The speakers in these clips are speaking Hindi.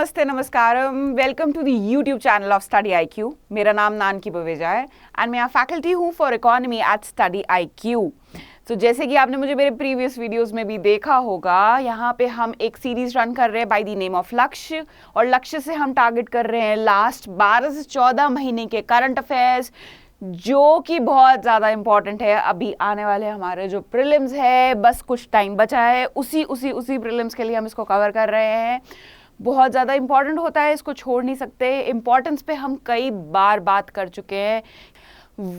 नमस्ते नमस्कारम welcome to the YouTube channel of study IQ। मेरा नाम नानकी बवेजा है एंड मैं फैकल्टी हूँ for economy eight study IQ। तो जैसे कि आपने मुझे मेरे प्रीवियस वीडियोस में भी देखा होगा, यहाँ पे हम एक सीरीज रन कर रहे हैं बाय द नेम ऑफ लक्ष्य, और लक्ष्य से हम टारगेट कर रहे हैं लास्ट 12 से 14 महीने के करंट अफेयर्स, जो कि बहुत ज़्यादा इंपॉर्टेंट है। अभी आने वाले हमारे जो प्रीलिम्स है, बस कुछ टाइम बचा है, उसी प्रीलिम्स के लिए हम इसको कवर कर रहे हैं। बहुत ज़्यादा इंपॉर्टेंट होता है, इसको छोड़ नहीं सकते। इम्पॉर्टेंस पे हम कई बार बात कर चुके हैं।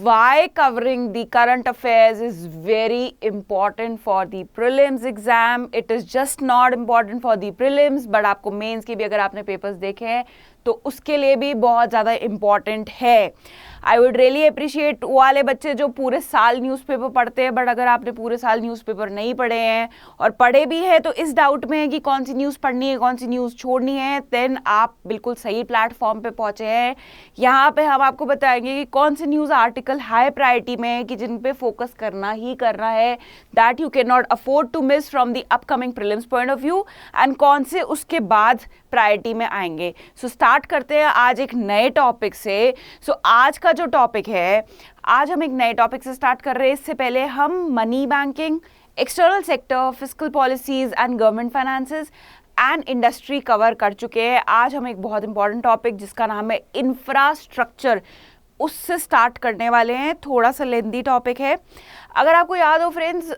Why covering the current affairs is very important for the prelims exam. It is just not important for the prelims, but आपको मेंस के भी अगर आपने पेपर्स देखे हैं तो उसके लिए भी बहुत ज़्यादा इम्पॉर्टेंट है। आई वुड रियली अप्रिशिएट वाले बच्चे जो पूरे साल न्यूज़पेपर पढ़ते हैं, बट अगर आपने पूरे साल न्यूज़पेपर नहीं पढ़े हैं और पढ़े भी है तो इस डाउट में है कि कौन सी न्यूज़ पढ़नी है, कौन सी न्यूज़ छोड़नी है, देन आप बिल्कुल सही प्लेटफॉर्म पे पहुँचे हैं। यहाँ पे हम आपको बताएंगे कि कौन सी न्यूज़ आर्टिकल हाई प्रायोरिटी में है, कि जिन पे फोकस करना ही करना है, that you can not afford to miss from the upcoming prelims point of view, एंड कौन से उसके बाद प्रायोरिटी में आएंगे। सो स्टार्ट करते हैं आज एक नए टॉपिक से। आज का जो टॉपिक है, आज हम एक नए टॉपिक से स्टार्ट कर रहे हैं। इससे पहले हम money banking, external sector, fiscal policies and government finances and industry cover कर चुके हैं। आज हम एक बहुत इंपॉर्टेंट टॉपिक जिसका नाम है इंफ्रास्ट्रक्चर, उससे स्टार्ट करने वाले हैं। थोड़ा सा लेंदी टॉपिक है। अगर आपको याद हो फ्रेंड्स,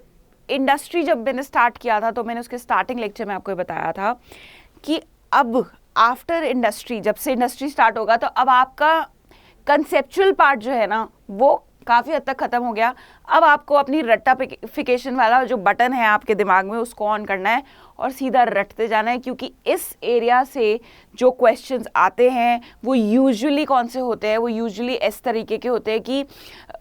इंडस्ट्री जब मैंने स्टार्ट किया था तो मैंने उसके स्टार्टिंग लेक्चर में आपको बताया था कि अब आफ्टर इंडस्ट्री, जब से इंडस्ट्री स्टार्ट होगा तो अब आपका कंसेप्चुअल पार्ट जो है ना, वो काफ़ी हद तक ख़त्म हो गया। अब आपको अपनी रट्टाफिकेशन वाला जो बटन है आपके दिमाग में, उसको ऑन करना है और सीधा रटते जाना है, क्योंकि इस एरिया से जो क्वेश्चंस आते हैं वो यूजुअली कौन से होते हैं, वो यूजुअली इस तरीके के होते हैं कि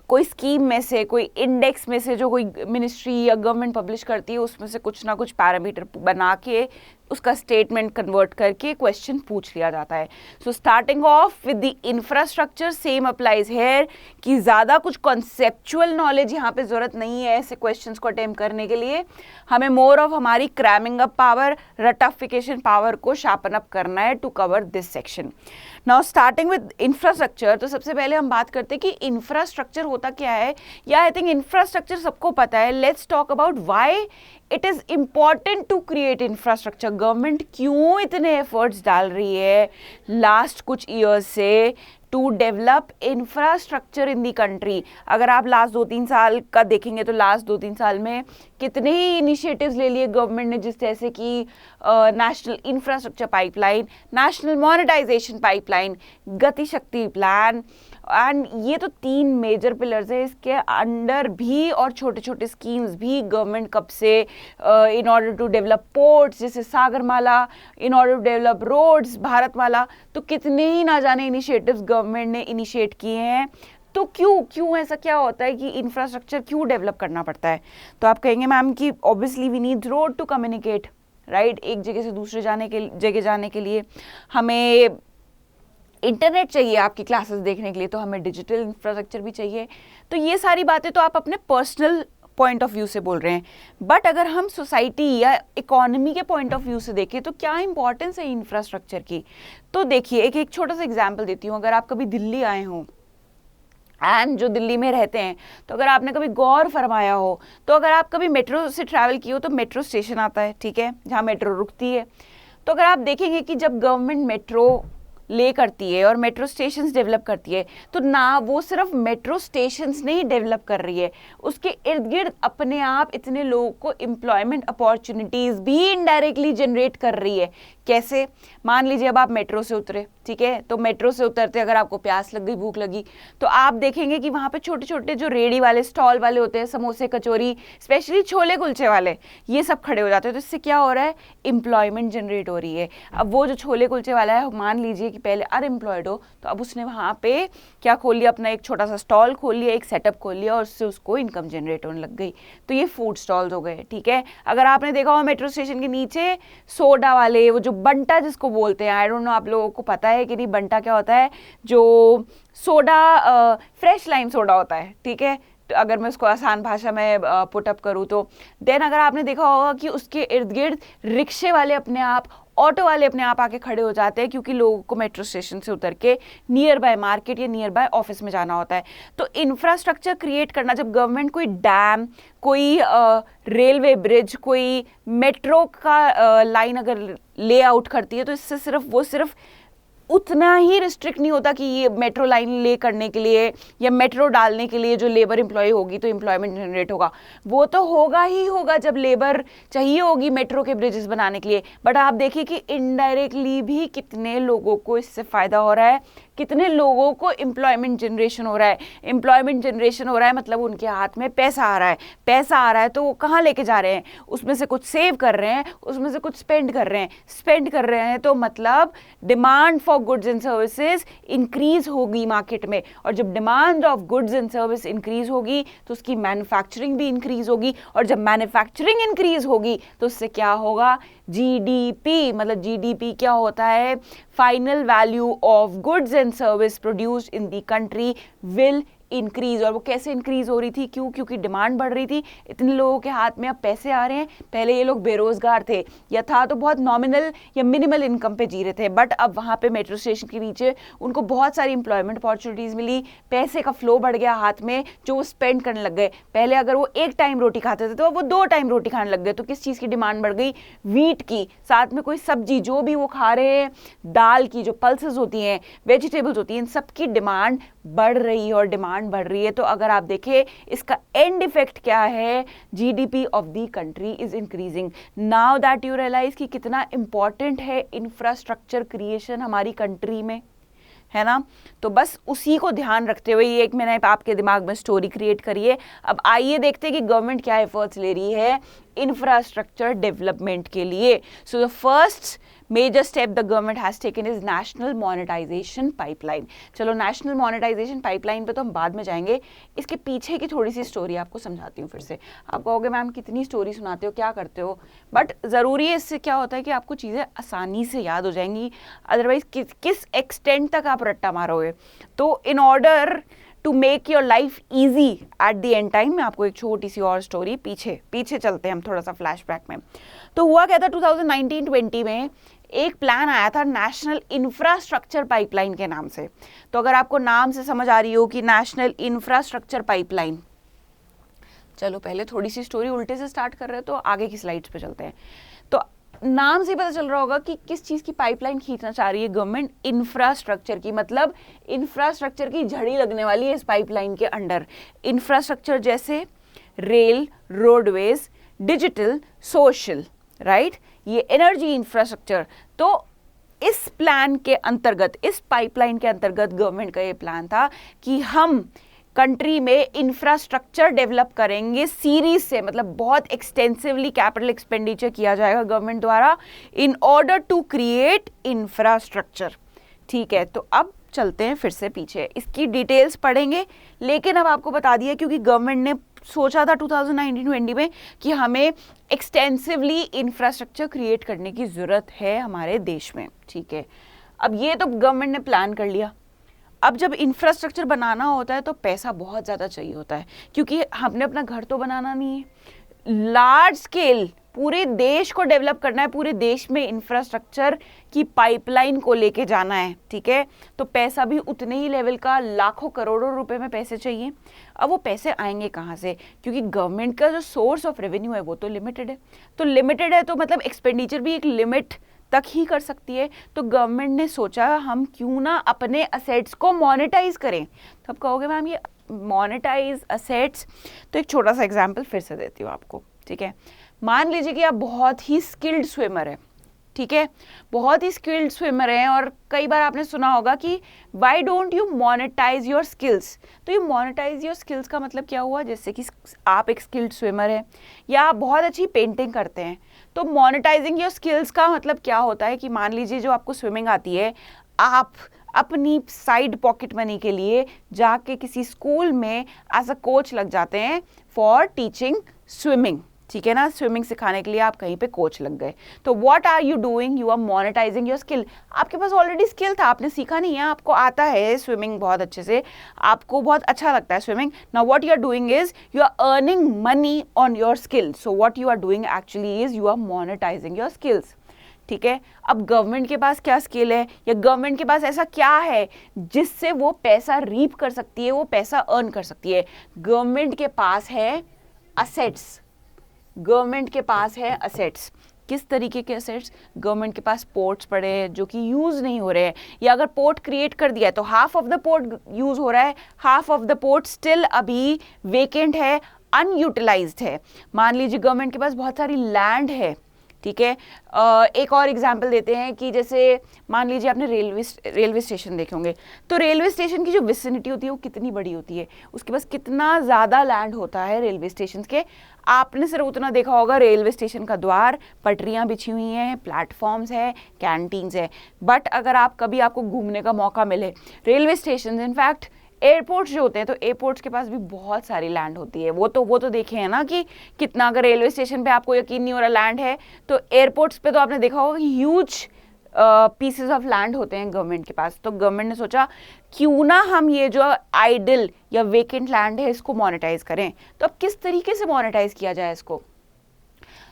कोई स्कीम में से, कोई इंडेक्स में से जो कोई मिनिस्ट्री या गवर्नमेंट पब्लिश करती है, उसमें से कुछ ना कुछ पैरामीटर बना के उसका स्टेटमेंट कन्वर्ट करके क्वेश्चन पूछ लिया जाता है। So starting off with the infrastructure, same applies here, कि ज़्यादा कुछ कॉन्सेप्चुअल नॉलेज यहाँ पे ज़रूरत नहीं है ऐसे क्वेश्चंस को अटेम्प्ट करने के लिए। हमें मोर ऑफ हमारी क्रैमिंग अप पावर, रटाफिकेशन पावर को शार्पन अप करना है to cover this section. Now starting with infrastructure, तो सबसे पहले हम बात करते हैं कि इंफ्रास्ट्रक्चर होता क्या है, या आई थिंक इंफ्रास्ट्रक्चर सबको पता है। Let's talk about why it is important to create infrastructure. Government क्यों इतने एफर्ट्स डाल रही है लास्ट कुछ ईयर्स से to develop infrastructure in the country. अगर आप लास्ट 2-3 साल का देखेंगे तो लास्ट 2-3 साल में कितने ही इनिशिएटिव्स ले लिए गवर्नमेंट ने, जिस जैसे कि national infrastructure pipeline, national monetisation pipeline, गति शक्ति प्लान, एंड ये तो 3 मेजर पिलर्स है। इसके अंडर भी और छोटे छोटे स्कीम्स भी गवर्नमेंट कब से, in order to develop ports जैसे Sagarmala, in order to develop roads Bharatmala, तो कितने ही ना जाने इनिशिएटिव्स गवर्नमेंट ने इनिशिएट किए हैं। तो क्यों ऐसा क्या होता है कि इंफ्रास्ट्रक्चर क्यों डेवलप करना पड़ता है? तो आप कहेंगे मैम कि obviously we need road to communicate, right. एक जगह से दूसरे जगह जाने के लिए हमें इंटरनेट चाहिए, आपकी क्लासेस देखने के लिए तो हमें डिजिटल इंफ्रास्ट्रक्चर भी चाहिए। तो ये सारी बातें तो आप अपने पर्सनल पॉइंट ऑफ व्यू से बोल रहे हैं, बट अगर हम सोसाइटी या इकोनॉमी के पॉइंट ऑफ व्यू से देखें तो क्या इंपॉर्टेंस है इंफ्रास्ट्रक्चर की? तो देखिए, एक छोटा सा एग्जाम्पल देती हूँ। अगर आप कभी दिल्ली आए हों एंड जो दिल्ली में रहते हैं, तो अगर आपने कभी गौर फरमाया हो, तो अगर आप कभी मेट्रो से ट्रैवल किए हो तो मेट्रो स्टेशन आता है, ठीक है, जहाँ मेट्रो रुकती है। तो अगर आप देखेंगे कि जब गवर्नमेंट मेट्रो ले करती है और मेट्रो स्टेशंस डेवलप करती है, तो ना वो सिर्फ मेट्रो स्टेशंस नहीं डेवलप कर रही है, उसके इर्द गिर्द अपने आप इतने लोगों को एम्प्लॉयमेंट अपॉर्चुनिटीज़ भी इनडायरेक्टली जनरेट कर रही है। कैसे? मान लीजिए अब आप मेट्रो से उतरे, ठीक है, तो मेट्रो से उतरते अगर आपको प्यास लग गई, भूख लगी, तो आप देखेंगे कि वहाँ पे छोटे छोटे जो रेडी वाले, स्टॉल वाले होते हैं, समोसे, कचौरी, स्पेशली छोले कुलचे वाले, ये सब खड़े हो जाते हैं। तो इससे क्या हो रहा है? एम्प्लॉयमेंट जनरेट हो रही है। अब वो जो छोले कुलचे वाला है, मान लीजिए कि पहले अनएम्प्लॉयड हो, तो अब उसने वहाँ पे क्या खोल लिया, अपना एक छोटा सा स्टॉल खोल लिया, एक सेटअप खोल लिया, और उससे उसको इनकम जनरेट होने लग गई। तो ये फूड स्टॉल्स हो गए, ठीक है। अगर आपने देखा हो मेट्रो स्टेशन के नीचे सोडा वाले, वो जो बंटा जिसको बोलते हैं, आई डोंट नो आप लोगों को पता है कि नहीं, बंटा क्या होता है? जो सोडा फ्रेश लाइम सोडा होता है, ठीक है, अगर मैं उसको आसान भाषा में पुट अप करूँ तो देन अगर आपने देखा होगा कि उसके इर्द गिर्द रिक्शे वाले अपने आप, ऑटो वाले अपने आप आके खड़े हो जाते हैं, क्योंकि लोगों को मेट्रो स्टेशन से उतर के नियर बाय मार्केट या नियर बाय ऑफिस में जाना होता है। तो इंफ्रास्ट्रक्चर क्रिएट करना, जब गवर्नमेंट कोई डैम, कोई रेलवे ब्रिज, कोई मेट्रो का लाइन अगर ले आउट करती है, तो इससे सिर्फ उतना ही रिस्ट्रिक्ट नहीं होता कि ये मेट्रो लाइन ले करने के लिए या मेट्रो डालने के लिए जो लेबर एम्प्लॉय होगी तो एम्प्लॉयमेंट जनरेट होगा, वो तो होगा ही होगा जब लेबर चाहिए होगी मेट्रो के ब्रिजेस बनाने के लिए। बट आप देखिए कि इनडायरेक्टली भी कितने लोगों को इससे फ़ायदा हो रहा है, कितने लोगों को एम्प्लॉयमेंट जनरेशन हो रहा है। एम्प्लॉयमेंट जनरेशन हो रहा है मतलब उनके हाथ में पैसा आ रहा है, पैसा आ रहा है तो वो कहाँ लेके जा रहे हैं, उसमें से कुछ सेव कर रहे हैं, उसमें से कुछ स्पेंड कर रहे हैं तो मतलब demand for goods and services increase होगी मार्केट में, और जब demand of goods and service increase होगी तो उसकी मैन्युफैक्चरिंग भी इंक्रीज होगी, और जब मैन्युफैक्चरिंग इंक्रीज होगी तो उससे क्या होगा, जीडीपी, मतलब जीडीपी क्या होता है, final value of goods and service produced in the country will increase. और वो कैसे इंक्रीज हो रही थी, क्योंकि डिमांड बढ़ रही थी, इतने लोगों के हाथ में अब पैसे आ रहे हैं। पहले ये लोग बेरोजगार थे या था तो बहुत नॉमिनल या मिनिमल इनकम पे जी रहे थे, बट अब वहाँ पे मेट्रो स्टेशन के नीचे उनको बहुत सारी इंप्लॉयमेंट अपॉर्चुनिटीज मिली, पैसे का फ्लो बढ़ गया हाथ में जो वो स्पेंड करने लग गए। पहले अगर वो एक टाइम रोटी खाते थे तो वो 2 टाइम रोटी खाने लग गए, तो किस चीज़ की डिमांड बढ़ गई, व्हीट की, साथ में कोई सब्जी जो भी वो खा रहे हैं, दाल की जो पल्सेस होती हैं, वेजिटेबल्स होती हैं, इन सब की डिमांड बढ़ रही है और डिमांड बढ़ रही है। तो अगर आप देखें इसका एंड इफेक्ट क्या है, GDP of the country is increasing. Now that you realise कि कितना इंपॉर्टेंट है इंफ्रास्ट्रक्चर क्रिएशन हमारी कंट्री में, है ना। तो बस उसी को ध्यान रखते हुए ये एक मैंने आपके दिमाग में स्टोरी क्रिएट करी है। अब आइए देखते हैं कि गवर्नमेंट क्या एफर्ट्स ले रही है इंफ्रास्ट्रक्चर डेवलपमेंट के लिए। So the first major step the government has taken is national monetisation pipeline. चलो नेशनल मोनेटाइजेशन पाइपलाइन पे तो हम बाद में जाएंगे, इसके पीछे की थोड़ी सी स्टोरी आपको समझाती हूँ फिर से। आप कहोगे मैम कितनी स्टोरी सुनाते हो, क्या करते हो, बट ज़रूरी है, इससे क्या होता है कि आपको चीज़ें आसानी से याद हो जाएंगी, अदरवाइज किस एक्सटेंट तक आप रट्टा मारोगे। तो in order to make your life easy at the end time, मैं आपको एक छोटी सी और स्टोरी पीछे चलते हैं हम थोड़ा सा फ्लैशबैक में। तो हुआ क्या था 2019-20 में एक प्लान आया था नेशनल इंफ्रास्ट्रक्चर पाइपलाइन के नाम से। तो अगर आपको नाम से समझ आ रही हो कि नेशनल इंफ्रास्ट्रक्चर पाइपलाइन, चलो पहले थोड़ी सी स्टोरी उल्टे से स्टार्ट कर रहे हैं तो आगे की स्लाइड्स पे चलते हैं। तो नाम से पता चल रहा होगा कि किस चीज़ की पाइपलाइन खींचना चाह रही है गवर्नमेंट, इंफ्रास्ट्रक्चर की, मतलब इंफ्रास्ट्रक्चर की झड़ी लगने वाली है इस पाइपलाइन के अंडर। इंफ्रास्ट्रक्चर जैसे rail, roadways, digital, social, right, ये एनर्जी इंफ्रास्ट्रक्चर। तो इस प्लान के अंतर्गत, इस पाइपलाइन के अंतर्गत गवर्नमेंट का ये प्लान था कि हम कंट्री में इंफ्रास्ट्रक्चर डेवलप करेंगे सीरीज से, मतलब बहुत एक्सटेंसिवली कैपिटल एक्सपेंडिचर किया जाएगा गवर्नमेंट द्वारा in order to create infrastructure. ठीक है, तो अब चलते हैं फिर से पीछे, इसकी डिटेल्स पढ़ेंगे, लेकिन अब आपको बता दिया क्योंकि गवर्नमेंट ने सोचा था 2019-20 में कि हमें एक्सटेंसिवली इंफ्रास्ट्रक्चर क्रिएट करने की ज़रूरत है हमारे देश में। ठीक है, अब ये तो गवर्नमेंट ने प्लान कर लिया। अब जब इंफ्रास्ट्रक्चर बनाना होता है तो पैसा बहुत ज़्यादा चाहिए होता है, क्योंकि हमने अपना घर तो बनाना नहीं है, लार्ज स्केल पूरे देश को डेवलप करना है, पूरे देश में इंफ्रास्ट्रक्चर की पाइपलाइन को लेके जाना है। ठीक है, तो पैसा भी उतने ही लेवल का, लाखों करोड़ों रुपए में पैसे चाहिए। अब वो पैसे आएंगे कहाँ से, क्योंकि गवर्नमेंट का जो सोर्स ऑफ रेवेन्यू है वो तो लिमिटेड है, तो मतलब एक्सपेंडिचर भी एक लिमिट तक ही कर सकती है। तो गवर्नमेंट ने सोचा हम क्यों ना अपने असेट्स को मोनेटाइज करें। तो आप कहोगे मैम ये मोनेटाइज असेट्स, तो एक छोटा सा एग्जांपल फिर से देती हूँ आपको। ठीक है, मान लीजिए कि आप बहुत ही स्किल्ड स्विमर है, ठीक है, बहुत ही स्किल्ड स्विमर हैं, और कई बार आपने सुना होगा कि why don't you monetise your skills. तो ये मोनेटाइज योर स्किल्स का मतलब क्या हुआ, जैसे कि आप एक स्किल्ड स्विमर हैं या आप बहुत अच्छी पेंटिंग करते हैं, तो मोनेटाइजिंग योर स्किल्स का मतलब क्या होता है कि मान लीजिए जो आपको स्विमिंग आती है, आप अपनी साइड पॉकेट मनी के लिए जाके किसी स्कूल में एज अ कोच लग जाते हैं फॉर टीचिंग स्विमिंग। ठीक है ना, स्विमिंग सिखाने के लिए आप कहीं पे कोच लग गए, तो what are you doing, you are monetising your skill. आपके पास ऑलरेडी स्किल था, आपने सीखा नहीं है, आपको आता है स्विमिंग बहुत अच्छे से, आपको बहुत अच्छा लगता है swimming. Now what you are doing is you are earning money on your skill, so what you are doing actually is you are monetising your skills. ठीक है, अब गवर्नमेंट के पास क्या स्किल है या गवर्नमेंट के पास ऐसा क्या है जिससे वो पैसा रीप कर सकती है, वो पैसा अर्न कर सकती है। गवर्नमेंट के पास है असेट्स, गवर्नमेंट के पास है असेट्स। किस तरीके के असेट्स? गवर्नमेंट के पास पोर्ट्स पड़े हैं जो कि यूज़ नहीं हो रहे हैं, या अगर पोर्ट क्रिएट कर दिया है तो half of the port use हो रहा है, half of the port still अभी वेकेंट है, अनयूटिलाइज्ड है। मान लीजिए गवर्नमेंट के पास बहुत सारी लैंड है, ठीक है। एक और एग्जाम्पल देते हैं कि जैसे मान लीजिए आपने रेलवे स्टेशन देखे होंगे, तो रेलवे स्टेशन की जो विसिनिटी होती है वो कितनी बड़ी होती है, उसके पास कितना ज़्यादा लैंड होता है रेलवे स्टेशन के। आपने सिर्फ उतना देखा होगा रेलवे स्टेशन का द्वार, पटरियाँ बिछी हुई हैं, प्लेटफॉर्म्स है, कैंटीन्स है। बट अगर आप कभी आपको घूमने का मौका मिले रेलवे स्टेशन, इनफैक्ट एयरपोर्ट्स जो होते हैं, तो एयरपोर्ट्स के पास भी बहुत सारी लैंड होती है। वो तो देखे हैं ना कि कितना, अगर रेलवे स्टेशन पे आपको यकीन नहीं हो रहा लैंड है, तो एयरपोर्ट्स पे तो आपने देखा होगा ह्यूज पीसेस ऑफ लैंड होते हैं गवर्नमेंट के पास। तो गवर्नमेंट ने सोचा क्यों ना हम ये जो आइडल या वेकेंट लैंड है इसको मोनेटाइज करें। तो अब किस तरीके से मोनेटाइज किया जाए इसको?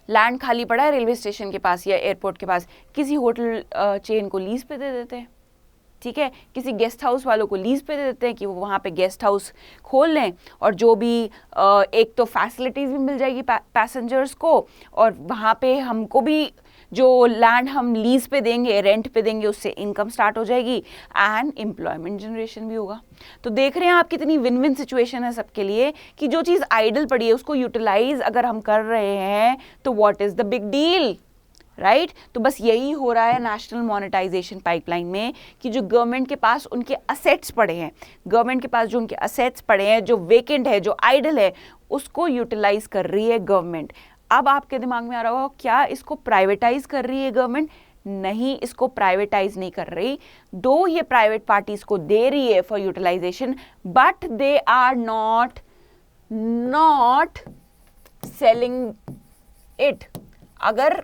लैंड खाली पड़ा है रेलवे स्टेशन के पास या एयरपोर्ट के पास, किसी होटल चेन को लीज पे दे देते हैं, ठीक है, किसी गेस्ट हाउस वालों को लीज पे दे देते हैं कि वो वहाँ पे गेस्ट हाउस खोल लें, और जो भी एक तो फैसिलिटीज़ भी मिल जाएगी पैसेंजर्स को, और वहाँ पे हमको भी जो लैंड हम लीज पे देंगे, रेंट पे देंगे, उससे इनकम स्टार्ट हो जाएगी एंड एम्प्लॉयमेंट जनरेशन भी होगा। तो देख रहे हैं आप कितनी विन विन सिचुएशन है सबके लिए कि जो चीज़ आइडल पड़ी है उसको यूटिलाइज अगर हम कर रहे हैं तो what is the big deal, right. तो बस यही हो रहा है नेशनल मोनेटाइजेशन पाइपलाइन में कि जो गवर्नमेंट के पास उनके असेट्स पड़े हैं, गवर्नमेंट के पास जो उनके असेट्स पड़े हैं, जो वेकेंट है, जो आइडल है, उसको यूटिलाइज कर रही है गवर्नमेंट। अब आपके दिमाग में आ रहा होगा क्या इसको प्राइवेटाइज कर रही है गवर्नमेंट? नहीं, इसको प्राइवेटाइज नहीं कर रही। दो ये प्राइवेट पार्टीज को दे रही है for utilisation, but they are not selling it. अगर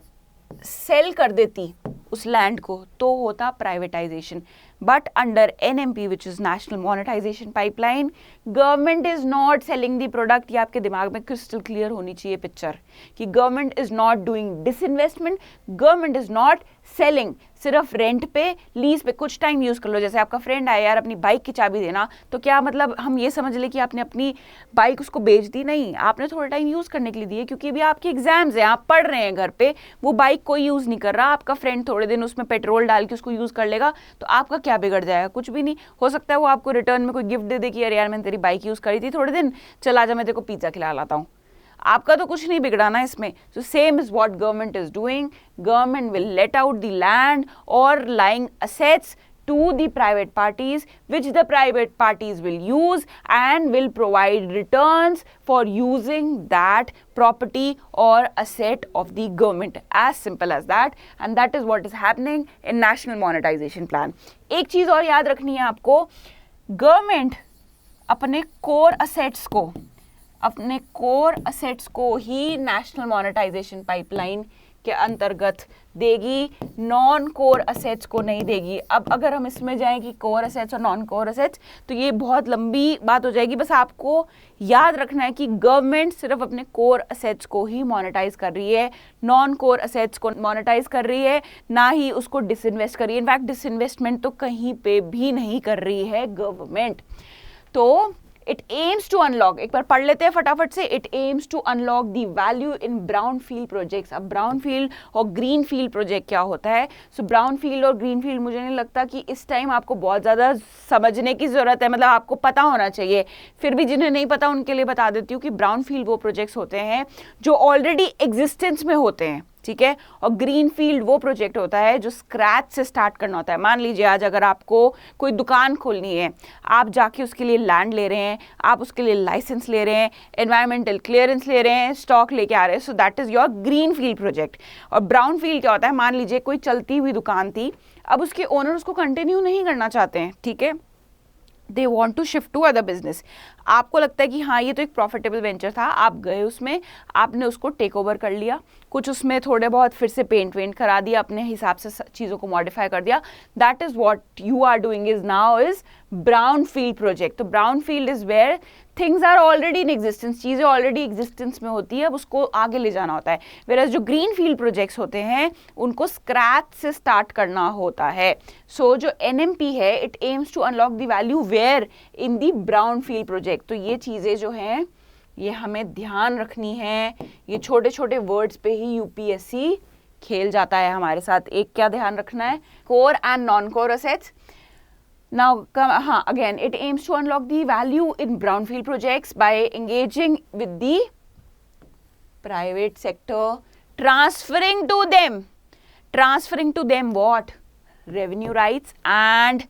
सेल कर देती उस लैंड को तो होता privatisation, but under NMP which is national monetisation pipeline, government is not selling the product. ये आपके दिमाग में क्रिस्टल क्लियर होनी चाहिए पिक्चर कि government is not doing disinvestment, government is not selling. सिर्फ रेंट पे, लीज पे कुछ टाइम यूज कर लो। जैसे आपका फ्रेंड आया यार अपनी बाइक की चाबी देना, तो क्या मतलब हम ये समझ ले कि आपने अपनी बाइक उसको बेच दी? नहीं, आपने थोड़ा टाइम यूज करने के लिए दिए क्योंकि अभी आपके एग्जाम्स हैं, आप पढ़ रहे हैं घर पे, वो बाइक कोई यूज नहीं कर रहा, आपका फ्रेंड थोड़े दिन उसमें पेट्रोल डाल के उसको यूज कर लेगा, तो आपका क्या बिगड़ जाएगा? कुछ भी नहीं। हो सकता है वो आपको रिटर्न में कोई गिफ्ट दे दे कि यार मैंने तेरी बाइक यूज करी थी थोड़े दिन, चल आजा मैं तेरे को पिज्जा खिला लाता हूँ। आपका तो कुछ नहीं बिगड़ा ना इसमें। So same is what government is doing. Government will let out the land और lying assets to the private parties, which the private parties will use and will provide returns for using that property or asset of the government. As simple as that, and that is what is happening in National Monetization Plan. एक चीज और याद रखनी है आपको, गवर्नमेंट अपने कोर असेट्स को ही नेशनल मोनेटाइजेशन पाइपलाइन के अंतर्गत देगी, नॉन कोर असेट्स को नहीं देगी। अब अगर हम इसमें जाएं कि कोर असेट्स और नॉन कोर असेट्स, तो ये बहुत लंबी बात हो जाएगी। बस आपको याद रखना है कि गवर्नमेंट सिर्फ अपने कोर असेट्स को ही मोनेटाइज कर रही है, नॉन कोर असेट्स को मोनेटाइज कर रही है, ना ही उसको डिसइन्वेस्ट कर रही है। इनफैक्ट डिसइन्वेस्टमेंट तो कहीं पे भी नहीं कर रही है गवर्नमेंट। तो इट एम्स टू अनलॉक, एक बार पढ़ लेते हैं फटाफट से, it aims to unlock the value in brown field projects. अब ब्राउन फील्ड और ग्रीन फील्ड प्रोजेक्ट क्या होता है? सो ब्राउन फील्ड और ग्रीन फील्ड मुझे नहीं लगता कि इस टाइम आपको बहुत ज़्यादा समझने की ज़रूरत है, मतलब आपको पता होना चाहिए। फिर भी जिन्हें नहीं पता उनके लिए बता देती हूँ कि ब्राउन फील्ड वो प्रोजेक्ट्स होते हैं जो ऑलरेडी एग्जिस्टेंस में होते हैं, ठीक है, और ग्रीन फील्ड वो प्रोजेक्ट होता है जो स्क्रैच से स्टार्ट करना होता है। मान लीजिए आज अगर आपको कोई दुकान खोलनी है, आप जाके उसके लिए लैंड ले रहे हैं, आप उसके लिए लाइसेंस ले रहे हैं, एनवायरमेंटल क्लियरेंस ले रहे हैं, स्टॉक लेके आ रहे हैं, so that is your green field project. और ब्राउन फील्ड क्या होता है? मान लीजिए कोई चलती हुई दुकान थी, अब उसके ओनर उसको कंटिन्यू नहीं करना चाहते हैं, ठीक है, they want to shift to other business. आपको लगता है कि हाँ ये तो एक प्रॉफिटेबल वेंचर था, आप गए उसमें, आपने उसको टेक ओवर कर लिया, कुछ उसमें थोड़े बहुत फिर से पेंट वेंट करा दिया, अपने हिसाब से चीज़ों को मॉडिफाई कर दिया। That is what you are doing is now is brown field project. तो brown field is where things are already in existence, चीज़ें ऑलरेडी एग्जिस्टेंस में होती है, अब उसको आगे ले जाना होता है। वेराज जो ग्रीन फील्ड प्रोजेक्ट्स होते हैं उनको स्क्रैच से स्टार्ट करना होता है। सो जो NMP है it aims to unlock the value where in the brown field project. तो ये चीज़ें जो हैं ये हमें ध्यान रखनी है, ये छोटे छोटे वर्ड्स पे ही UPSC खेल जाता है हमारे साथ। एक क्या ध्यान रखना है, core and non core assets. Now, again, it aims to unlock the value in brownfield projects by engaging with the private sector, transferring to them what? Revenue rights and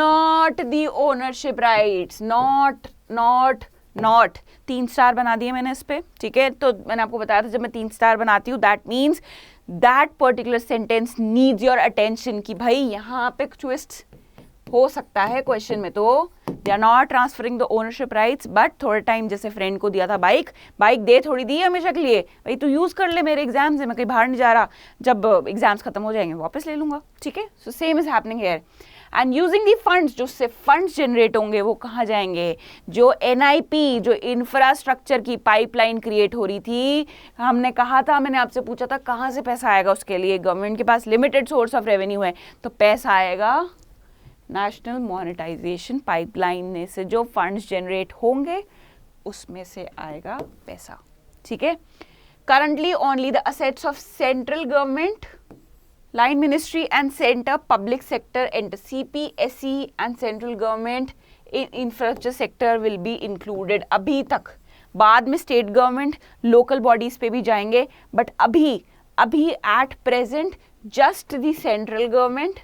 not the ownership rights, not 3 star बना दिए मैंने इस पे, ठीक है। तो मैंने आपको बताया था जब मैं 3 स्टार बनाती हूँ that means that particular sentence needs your attention कि भाई यहाँ पे ट्विस्ट हो सकता है क्वेश्चन में। तो they are not transferring the ownership rights, but थोड़ा टाइम जैसे फ्रेंड को दिया था बाइक दे थोड़ी दी हमेशा के लिए, भाई तू यूज कर ले मेरे एग्जाम्स है, मैं कहीं बाहर नहीं जा रहा, जब एग्जाम्स खत्म हो जाएंगे वापस ले लूंगा, ठीक है। So same is happening here. And using the funds, जो से फंड्स जनरेट होंगे वो कहाँ जाएंगे? जो NIP, जो इंफ्रास्ट्रक्चर की पाइपलाइन क्रिएट हो रही थी, हमने कहा था, मैंने आपसे पूछा था कहाँ से पैसा आएगा उसके लिए, गवर्नमेंट के पास लिमिटेड सोर्स ऑफ रेवेन्यू है, तो पैसा आएगा नेशनल मोनेटाइजेशन पाइपलाइन में से, जो फंड्स जनरेट होंगे उसमें से आएगा पैसा, ठीक है। Currently only the assets of central government, line ministry and center public sector and CPSE and central government in infrastructure sector will be included। अभी तक, बाद में स्टेट गवर्नमेंट लोकल बॉडीज पे भी जाएंगे, बट अभी at present just the central government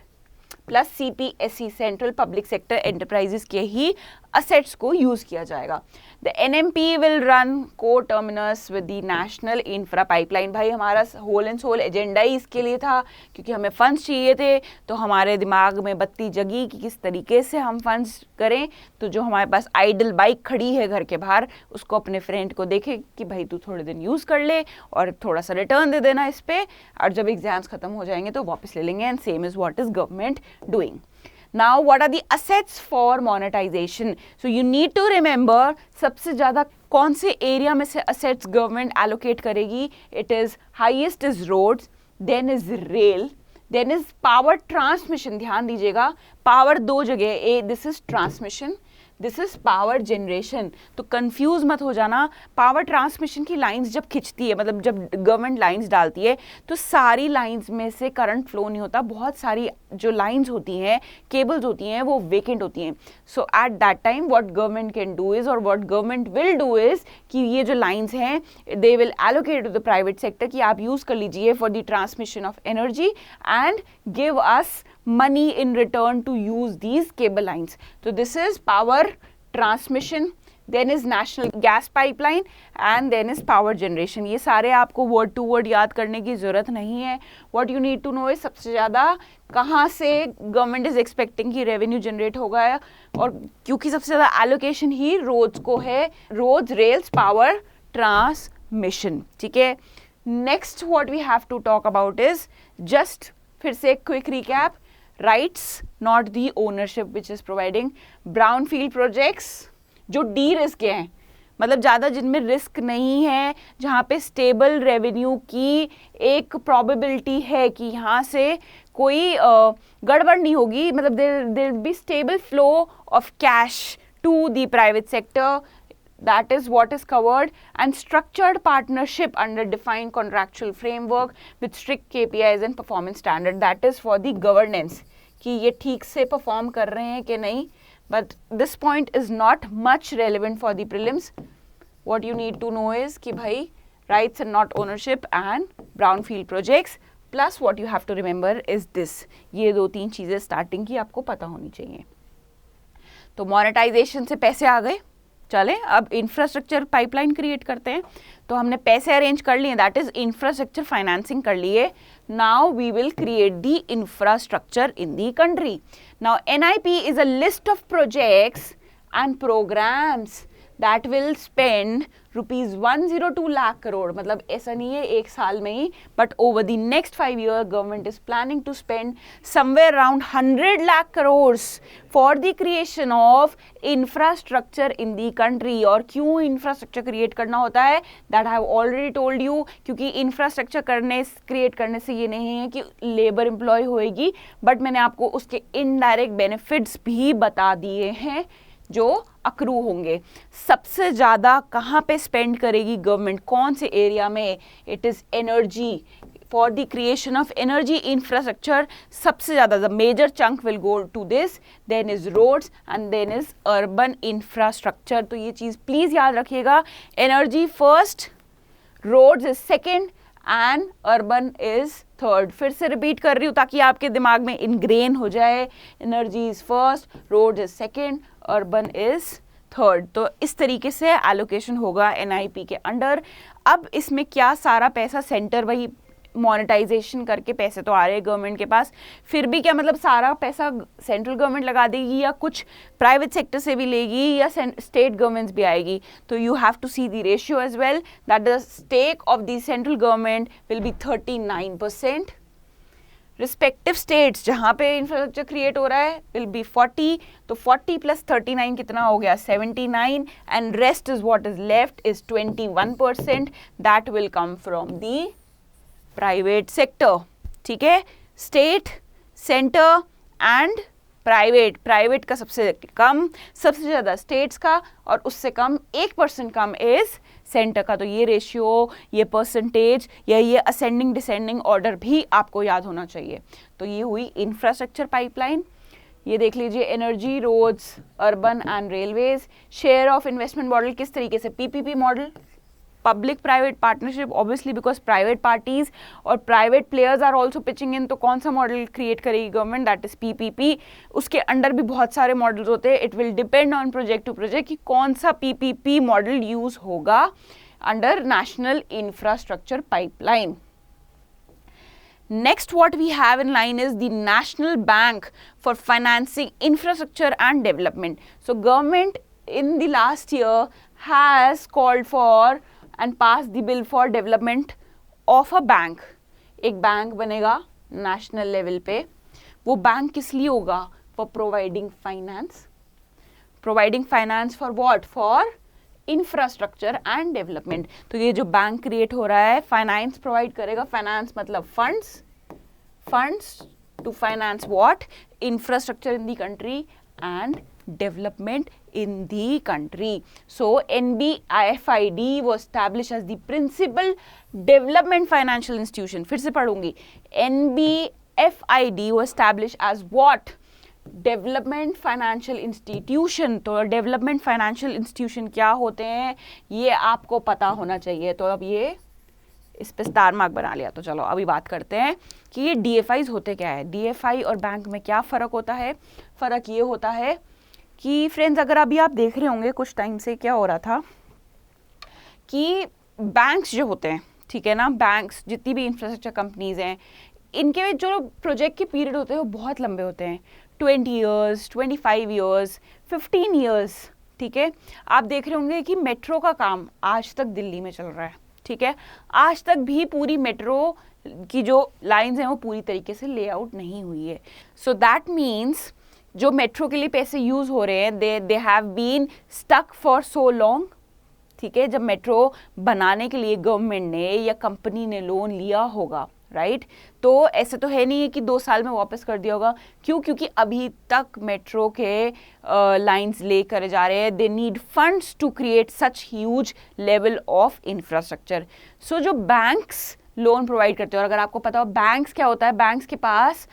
plus CPSE central public sector enterprises के ही असेट्स को यूज किया जाएगा। द NMP विल रन को terminus with the national infra pipeline. भाई हमारा होल एंड सोल एजेंडा ही इसके लिए था, क्योंकि हमें फंड्स चाहिए थे, तो हमारे दिमाग में बत्ती जगी कि किस तरीके से हम फंड्स करें। तो जो हमारे पास आइडल बाइक खड़ी है घर के बाहर, उसको अपने फ्रेंड को देखे कि भाई तू थोड़े दिन यूज़ कर ले और थोड़ा सा रिटर्न दे देना इस पर, और जब एग्जाम्स खत्म हो जाएंगे तो वापस ले लेंगे। And same is what is government doing. Now, what are the assets for monetization? So, you need to remember सबसे ज़्यादा कौन से एरिया में से assets government allocate करेगी? It is highest is roads, then is rail, then is power transmission। ध्यान दीजिएगा, power दो जगह, this is transmission, this is power generation. तो कंफ्यूज मत हो जाना, पावर ट्रांसमिशन की लाइंस जब खिंचती है, मतलब जब गवर्नमेंट लाइंस डालती है, तो सारी लाइंस में से करंट फ्लो नहीं होता, बहुत सारी जो लाइंस होती हैं, केबल्स होती हैं, वो वेकेंट होती हैं। So at that time what government can do is, और what government will do is, कि ये जो लाइंस हैं they will allocate to the private sector कि आप यूज कर लीजिए for the transmission of energy and give us money in return to use these cable lines. So this is power transmission, then is national gas pipeline and then is power generation। ये सारे आपको word to word याद करने की ज़रूरत नहीं है। What you need to know is सबसे ज़्यादा कहाँ से गवर्नमेंट इज एक्सपेक्टिंग कि रेवेन्यू जनरेट होगा, और क्योंकि सबसे ज़्यादा एलोकेशन ही रोड्स को है, रोड्स, रेल्स, पावर ट्रांसमिशन, ठीक है। Next what we have to talk about is just फिर से quick recap, rights not the ownership which is providing brownfield projects जो डी रिस्क हैं, मतलब ज़्यादा जिनमें रिस्क नहीं है, जहाँ पे स्टेबल रेवेन्यू की एक प्रोबेबिलिटी है कि यहाँ से कोई गड़बड़ नहीं होगी, मतलब there be stable flow of cash to the private sector, that is what is covered, and structured partnership under defined contractual framework with strict KPIs and performance standard, that is for the governance कि ये ठीक से perform कर रहे हैं कि नहीं, but this point is not much relevant for the prelims। what you need to know is कि भाई rights and not ownership and brownfield projects, plus what you have to remember is this, ये 2-3 चीज़ें स्टार्टिंग की आपको पता होनी चाहिए। तो मोनेटाइजेशन से पैसे आ गए, चले अब इंफ्रास्ट्रक्चर पाइपलाइन क्रिएट करते हैं। तो हमने पैसे अरेंज कर लिए, दैट इज इंफ्रास्ट्रक्चर फाइनेंसिंग कर लिए। Now we will create the infrastructure in the country. Now NIP is a list of projects and programmes that will spend ₹102 lakh crore. मतलब ऐसा नहीं है एक साल में ही, but over the next 5 years government is planning to spend somewhere around 100 lakh crore for the creation of infrastructure in the country. और क्यों इंफ्रास्ट्रक्चर क्रिएट करना होता है, that I have already told you, क्योंकि इंफ्रास्ट्रक्चर क्रिएट करने से ये नहीं है कि लेबर एम्प्लॉय होएगी, बट मैंने आपको उसके इनडायरेक्ट बेनिफिट्स भी बता दिए हैं जो अक्रू होंगे। सबसे ज़्यादा कहाँ पे स्पेंड करेगी गवर्नमेंट, कौन से एरिया में, it is energy, for the creation of energy infrastructure. सबसे ज़्यादा the major chunk will go to this, then is roads and then is urban infrastructure. तो ये चीज़ प्लीज़ याद रखिएगा, energy first, roads is second and urban is third. फिर से रिपीट कर रही हूँ ताकि आपके दिमाग में इनग्रेन हो जाए, energy is first, road is second, urban is third. तो इस तरीके से एलोकेशन होगा NIP के अंडर। अब इसमें क्या सारा पैसा सेंटर, वही मोनेटाइजेशन करके पैसे तो आ रहे हैं गवर्नमेंट के पास, फिर भी क्या मतलब सारा पैसा सेंट्रल गवर्नमेंट लगा देगी या कुछ प्राइवेट सेक्टर से भी लेगी या स्टेट गवर्नमेंट्स भी आएगी। तो you have to see the ratio as well, that the stake of the central government will be 39%, respective states जहाँ पे इंफ्रास्ट्रक्चर क्रिएट हो रहा है विल बी 40, तो 40 + 39 कितना हो गया 79, and rest is what is left is 21%, that will come from the private sector. ठीक है, स्टेट, सेंटर एंड प्राइवेट का सबसे कम, सबसे ज़्यादा स्टेट्स का, और उससे कम 1% कम इज सेंटर का। तो ये रेशियो, ये परसेंटेज या ये असेंडिंग डिसेंडिंग ऑर्डर भी आपको याद होना चाहिए। तो ये हुई इंफ्रास्ट्रक्चर पाइपलाइन। ये देख लीजिए, energy, roads, urban and railways. Share of investment model किस तरीके से, PPP model, public private partnership, obviously because private parties और private players are also pitching in. तो कौन सा मॉडल क्रिएट करेगी गवर्नमेंट, दैट इज PPP। उसके अंडर भी बहुत सारे मॉडल्स होते हैं, it will depend on project to project कि कौन सा PPP मॉडल यूज होगा under national infrastructure pipeline. Next, what we have in line is the National Bank for Financing Infrastructure and Development. So, government in the last year has called for and passed the bill for development of a bank. एक बैंक बनेगा national level पे, वो बैंक किस लिए होगा, for providing finance. Providing finance for what? For infrastructure and development. तो ये जो बैंक क्रिएट हो रहा है, फाइनेंस प्रोवाइड करेगा, फाइनेंस मतलब funds to finance what, infrastructure in the country and development in the country. So NBFID was established as the principal development financial institution. फिर से पढ़ूंगी, NBFID was established as what? Development financial institution. तो डेवलपमेंट फाइनेंशियल इंस्टीट्यूशन क्या होते हैं ये आपको पता होना चाहिए। तो अब ये इस पे स्टार मार्क बना लिया। तो चलो अभी बात करते हैं कि ये DFIs होते क्या है, DFI और बैंक में क्या फ़र्क होता है। फ़र्क ये होता है कि फ्रेंड्स, अगर अभी आप देख रहे होंगे कुछ टाइम से क्या हो रहा था कि बैंक्स जो होते हैं, ठीक है ना, बैंक्स जितनी भी इंफ्रास्ट्रक्चर कंपनीज हैं, इनके जो प्रोजेक्ट के पीरियड होते हैं वो बहुत लंबे होते हैं, 20 years, 25 years, 15 years। ठीक है, आप देख रहे होंगे कि मेट्रो का काम आज तक दिल्ली में चल रहा है। ठीक है, आज तक भी पूरी मेट्रो की जो लाइंस हैं वो पूरी तरीके से लेआउट नहीं हुई है। सो दैट मीन्स जो मेट्रो के लिए पैसे यूज़ हो रहे हैं, they have been stuck for so long. ठीक है, जब मेट्रो बनाने के लिए गवर्नमेंट ने या कंपनी ने लोन लिया होगा, राइट, तो ऐसे तो है नहीं है कि 2 साल में वापस कर दिया होगा। क्यों? क्योंकि अभी तक मेट्रो के लाइंस ले करे जा रहे हैं। They need funds to create such huge level of infrastructure. So जो बैंक्स लोन प्रोवाइड करते हैं, और अगर आपको पता हो बैंक्स क्या होता है, बैंक्स के पास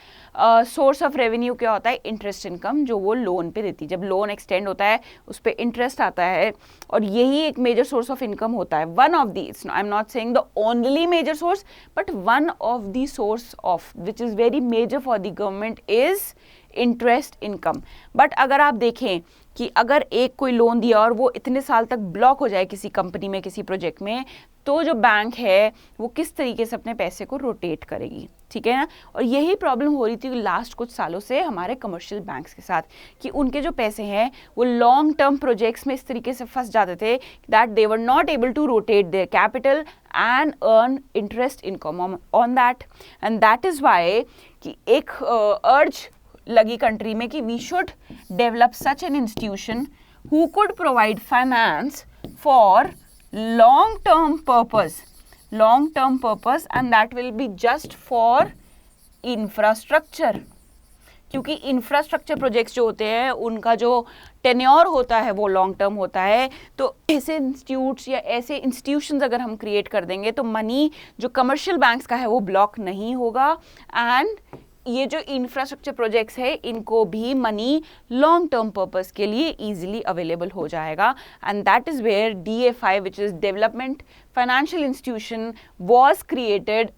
सोर्स ऑफ रेवेन्यू क्या होता है, इंटरेस्ट इनकम, जो वो लोन पे देती है। जब लोन एक्सटेंड होता है उस पर इंटरेस्ट आता है, और यही एक मेजर सोर्स ऑफ इनकम होता है। One of the, I am not saying the only major source, but one of the source of which is very major for the government is interest income. But अगर आप देखें कि अगर एक कोई लोन दिया और वो इतने साल तक ब्लॉक हो जाए किसी कंपनी में, किसी प्रोजेक्ट में, तो जो बैंक है वो किस तरीके से अपने पैसे को रोटेट करेगी, ठीक है ना। और यही प्रॉब्लम हो रही थी लास्ट कुछ सालों से हमारे कमर्शियल बैंक्स के साथ, कि उनके जो पैसे हैं वो लॉन्ग टर्म प्रोजेक्ट्स में इस तरीके से फंस जाते थे that they were not able to rotate their capital and earn interest income on that. And that is why कि एक अर्ज लगी कंट्री में कि we should develop such an institution who could provide finance for long term purpose and that will be just for infrastructure, क्योंकि इंफ्रास्ट्रक्चर प्रोजेक्ट्स जो होते हैं उनका जो टेन्योर होता है वो लॉन्ग टर्म होता है। तो ऐसे इंस्टीट्यूट्स या ऐसे इंस्टीट्यूशंस अगर हम क्रिएट कर देंगे तो मनी जो कमर्शियल बैंक्स का है वो ब्लॉक नहीं होगा, एंड ये जो इंफ्रास्ट्रक्चर प्रोजेक्ट्स है इनको भी मनी लॉन्ग टर्म पर्पस के लिए इजीली अवेलेबल हो जाएगा। And that is where DFI, which is development financial institution, was created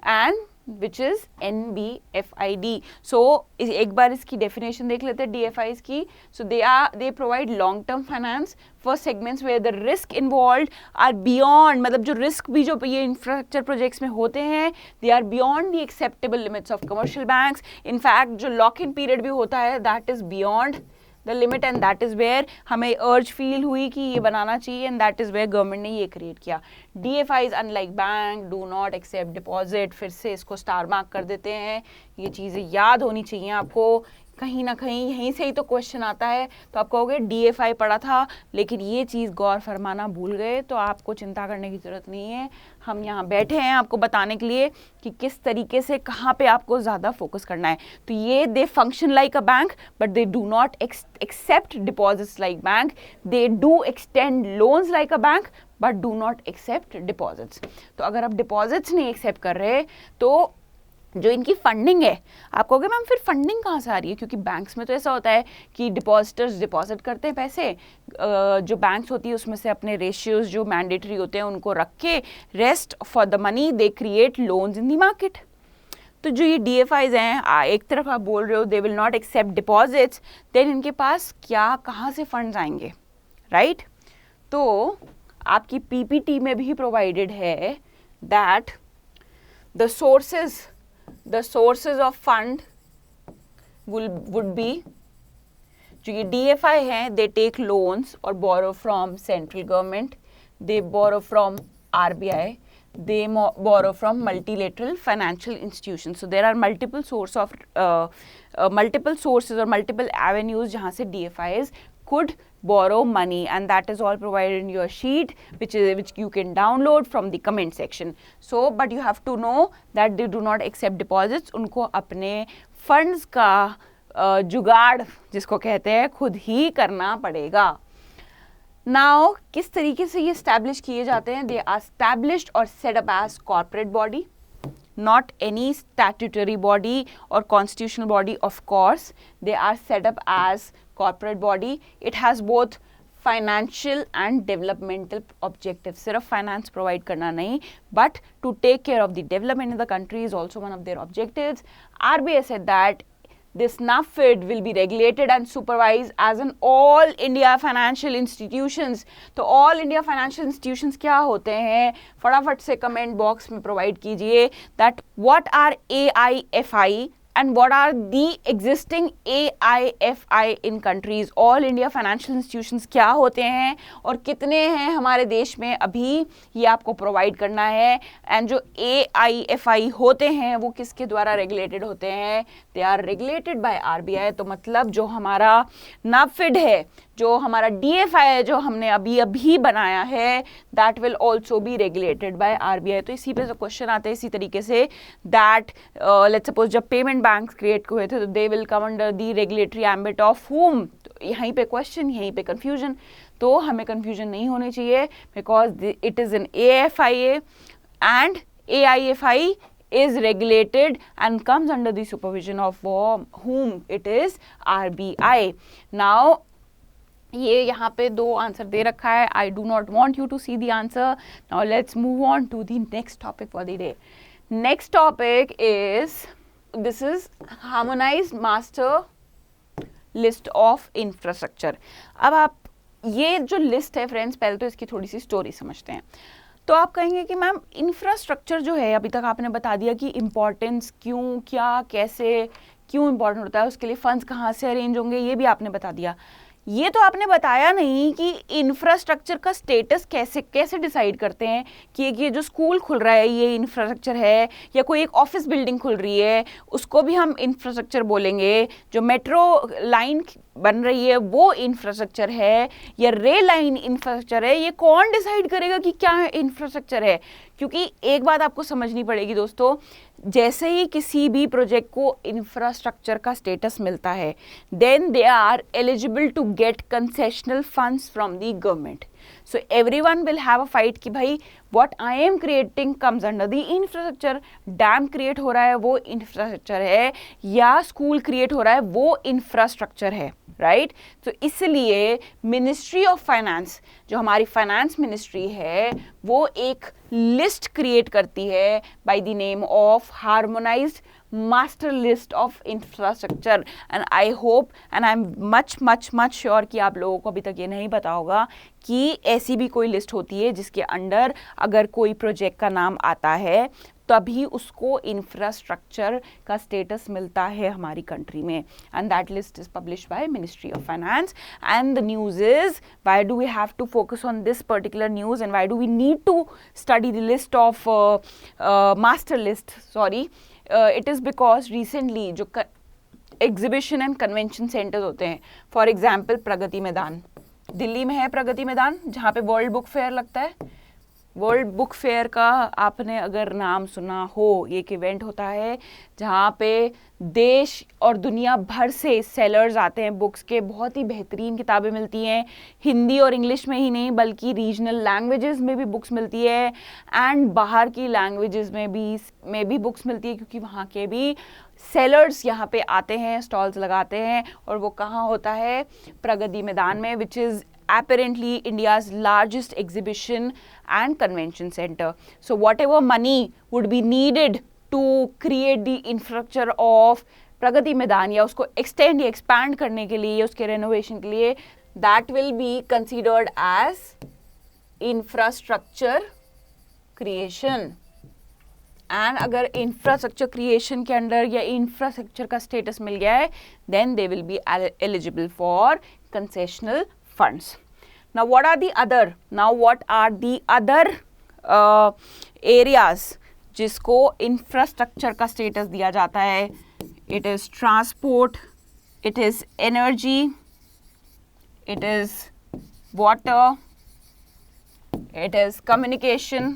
and which is NBFID. So एक बार इसकी definition देख लेते हैं DFIs की. So they provide long term finance for segments where the risk involved are beyond, मतलब जो risk भी जो ये infrastructure projects में होते हैं they are beyond the acceptable limits of commercial banks. In fact जो lock in period भी होता है that is beyond the limit, and that is where हमें urge feel हुई कि ये बनाना चाहिए, and that is where government ने ये create किया. DFIs unlike bank do not accept deposit. फिर से इसको स्टार मार्क कर देते हैं. ये चीज़ें याद होनी चाहिए आपको. कहीं ना कहीं यहीं से ही तो क्वेश्चन आता है, तो आप कहोगे DFI पढ़ा था लेकिन ये चीज़ गौर फरमाना भूल गए. तो आपको चिंता करने की ज़रूरत नहीं है. हम यहाँ बैठे हैं आपको बताने के लिए कि किस तरीके से कहाँ पे आपको ज़्यादा फोकस करना है. तो ये they function like a bank but they do not accept deposits like bank. They do extend loans like a bank but do not accept deposits. तो अगर आप डिपॉजिट्स नहीं एक्सेप्ट कर रहे तो जो इनकी फंडिंग है, आप कहोगे मैम फिर फंडिंग कहाँ से आ रही है, क्योंकि बैंक्स में तो ऐसा होता है कि डिपॉजिटर्स डिपॉजिट करते हैं पैसे, जो बैंक्स होती है उसमें से अपने रेशियोज जो मैंडेटरी होते हैं उनको रख के rest for the money they create loans in the market. तो जो ये DFIs हैं, एक तरफ आप बोल रहे हो they will not accept deposits, then इनके पास क्या कहाँ से फंड्स आएंगे, राइट? तो आपकी PPT में भी प्रोवाइडेड है that the sources of fund would be, जो ये DFI हैं they take loans or borrow from central government, they borrow from RBI, they borrow from multilateral financial institutions. So there are multiple sources or multiple avenues जहाँ से DFIs could borrow money, and that is all provided in your sheet which you can download from the comment section. So but you have to know that they do not accept deposits. उनको अपने funds का जुगाड़ जिसको कहते हैं खुद ही करना पड़ेगा. Now किस तरीके से ये establish किए जाते हैं? They are established or set up as corporate body, not any statutory body or constitutional body, of course. They are set up as corporate body. It has both financial and developmental objectives. सिर्फ finance provide करना नहीं, but to take care of the development in the country is also one of their objectives. RBI said that this NAFID will be regulated and supervised as an all India financial institutions. तो all India financial institutions क्या होते हैं? फटाफट से कमेंट बॉक्स में प्रोवाइड कीजिए that what are AIFI and what are the existing AIFI in countries. All India financial institutions क्या होते हैं और कितने हैं हमारे देश में अभी, ये आपको प्रोवाइड करना है. एंड जो AIFI होते हैं वो किसके द्वारा रेगुलेटेड होते हैं? They are regulated by RBI. तो मतलब जो हमारा NAFID है, जो हमारा DFI है जो हमने अभी बनाया है, that will also be regulated by RBI. तो इसी पे क्वेश्चन आते हैं इसी तरीके से दैट लेट्स सपोज जब पेमेंट बैंक्स क्रिएट हुए थे तो they will come under the regulatory ambit of हुम. यहीं पे क्वेश्चन, यहीं पे कंफ्यूजन. तो हमें कंफ्यूजन नहीं होनी चाहिए because it is an AIFIA and AIFI is regulated and comes under the supervision of whom? It is RBI. Now ये यहाँ पे दो आंसर दे रखा है. I do not want you to see the answer. Now let's move on to the next topic for the day. Next topic is, this is harmonized master list of infrastructure. अब आप ये जो लिस्ट है फ्रेंड्स, पहले तो इसकी थोड़ी सी स्टोरी समझते हैं। तो आप कहेंगे कि मैम इंफ्रास्ट्रक्चर जो है, अभी तक आपने बता दिया कि इम्पोर्टेंस क्यों, क्या, कैसे, क्यों इम्पोर्टेंट होता है, उसके लिए फंड्स कहाँ से अरेंज होंगे, ये भी आपने बता दिया। ये तो आपने बताया नहीं कि इंफ्रास्ट्रक्चर का स्टेटस कैसे कैसे डिसाइड करते हैं कि ये जो स्कूल खुल रहा है ये इंफ्रास्ट्रक्चर है, या कोई एक ऑफिस बिल्डिंग खुल रही है उसको भी हम इंफ्रास्ट्रक्चर बोलेंगे, जो मेट्रो लाइन बन रही है वो इंफ्रास्ट्रक्चर है, या रेल लाइन इंफ्रास्ट्रक्चर है, ये कौन डिसाइड करेगा कि क्या इंफ्रास्ट्रक्चर है? क्योंकि एक बात आपको समझनी पड़ेगी दोस्तों, जैसे ही किसी भी प्रोजेक्ट को इंफ्रास्ट्रक्चर का स्टेटस मिलता है, then they are eligible to get concessional funds from the government. So everyone will have a fight कि भाई what I am creating comes under the infrastructure। Dam create हो रहा है वो इंफ्रास्ट्रक्चर है, या स्कूल क्रिएट हो रहा है वो इंफ्रास्ट्रक्चर है, राइट? तो इसलिए मिनिस्ट्री ऑफ फाइनेंस, जो हमारी फाइनेंस मिनिस्ट्री है, वो एक लिस्ट क्रिएट करती है by the name of harmonised master list of infrastructure. And I hope and I am much sure कि आप लोगों को अभी तक ये नहीं पता होगा कि ऐसी भी कोई लिस्ट होती है जिसके अंडर अगर कोई प्रोजेक्ट का नाम आता है तभी उसको इंफ्रास्ट्रक्चर का स्टेटस मिलता है हमारी कंट्री में। And that list is published by ministry of finance. And the news is, why do we have to focus on this particular news and why do we need to study the list of master list, sorry, it is because recently जो एग्जीबिशन एंड कन्वेंशन सेंटर्स होते हैं, फॉर एग्जाम्पल प्रगति मैदान, दिल्ली में है प्रगति मैदान जहाँ पे वर्ल्ड बुक फेयर लगता है। वर्ल्ड बुक फेयर का आपने अगर नाम सुना हो, ये एक इवेंट होता है जहाँ पे देश और दुनिया भर से सेलर्स आते हैं बुक्स के, बहुत ही बेहतरीन किताबें मिलती हैं, हिंदी और इंग्लिश में ही नहीं बल्कि रीजनल लैंग्वेजेस में भी बुक्स मिलती है, एंड बाहर की लैंग्वेजेस में भी बुक्स मिलती है, क्योंकि वहाँ के भी सेलर्स यहाँ पे आते हैं, स्टॉल्स लगाते हैं, और वो कहाँ होता है? प्रगति मैदान में, which is apparently India's largest exhibition and convention center. So whatever money would be needed to create the infrastructure of Pragati Maidan, या उसको extend या expand करने के लिए, उसके renovation के लिए, that will be considered as infrastructure creation. And अगर इंफ्रास्ट्रक्चर क्रिएशन के अंडर या इंफ्रास्ट्रक्चर का स्टेटस मिल गया है, then they will be eligible for concessional funds. Now what are the other areas जिसको इंफ्रास्ट्रक्चर का स्टेटस दिया जाता है? It is transport, it is energy, it is water, it is communication.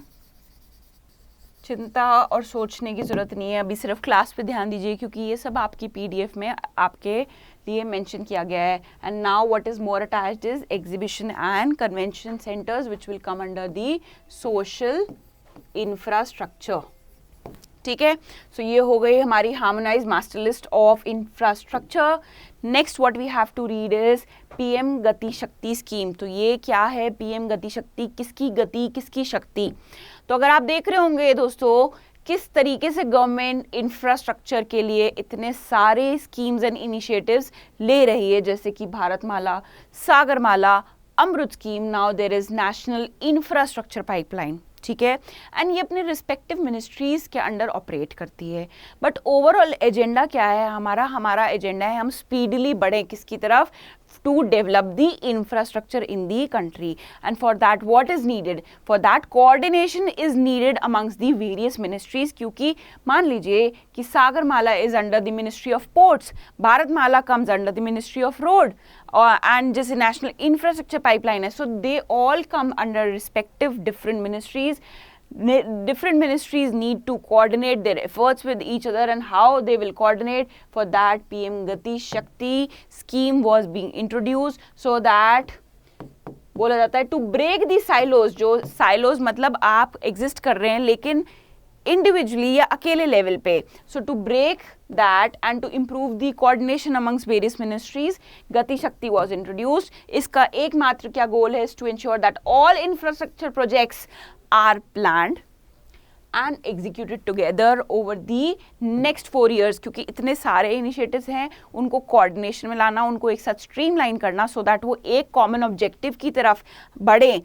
चिंता और सोचने की ज़रूरत नहीं है, अभी सिर्फ क्लास पे ध्यान दीजिए क्योंकि ये सब आपकी PDF में आपके लिए मेंशन किया गया है. And now what is more attached is exhibition and convention centres which will come under the social infrastructure. ठीक है, सो ये हो गई हमारी harmonise master list of infrastructure. Next what we have to read is PM Gati शक्ति स्कीम. तो ये क्या है PM गति शक्ति? किसकी गति किसकी शक्ति? तो अगर आप देख रहे होंगे दोस्तों किस तरीके से गवर्नमेंट इंफ्रास्ट्रक्चर के लिए इतने सारे स्कीम्स एंड इनिशिएटिव्स ले रही है, जैसे कि Bharatmala, Sagarmala, Amrut scheme, now there is national infrastructure pipeline. ठीक है, एंड ये अपने रिस्पेक्टिव मिनिस्ट्रीज के अंडर ऑपरेट करती है. बट ओवरऑल एजेंडा क्या है हमारा एजेंडा है हम स्पीडली बढ़ें किसकी तरफ? to develop the infrastructure in the country. And for that what is needed? For that coordination is needed amongst the various ministries. क्योंकि मान लीजिए कि Sagarmala is under the Ministry of Ports, Bharatmala comes under the Ministry of Road, and जैसे National Infrastructure Pipeline है, so they all come under respective different ministries. Different ministries need to coordinate their efforts with each other, and how they will coordinate, for that PM Gati Shakti scheme was being introduced, so that बोला जाता है to break the silos. जो silos मतलब आप exist कर रहे हैं लेकिन individually या अकेले लेवल पे, so to break that and to improve the coordination amongst various ministries, गति शक्ति was introduced. इसका एकमात्र क्या गोल है? is to ensure that all infrastructure projects are planned, and executed together over the next 4 years, क्योंकि इतने सारे इनिशिएटिव्स हैं, उनको कोऑर्डिनेशन में लाना, उनको एक साथ स्ट्रीमलाइन करना सो दैट वो एक कॉमन ऑब्जेक्टिव की तरफ बढ़े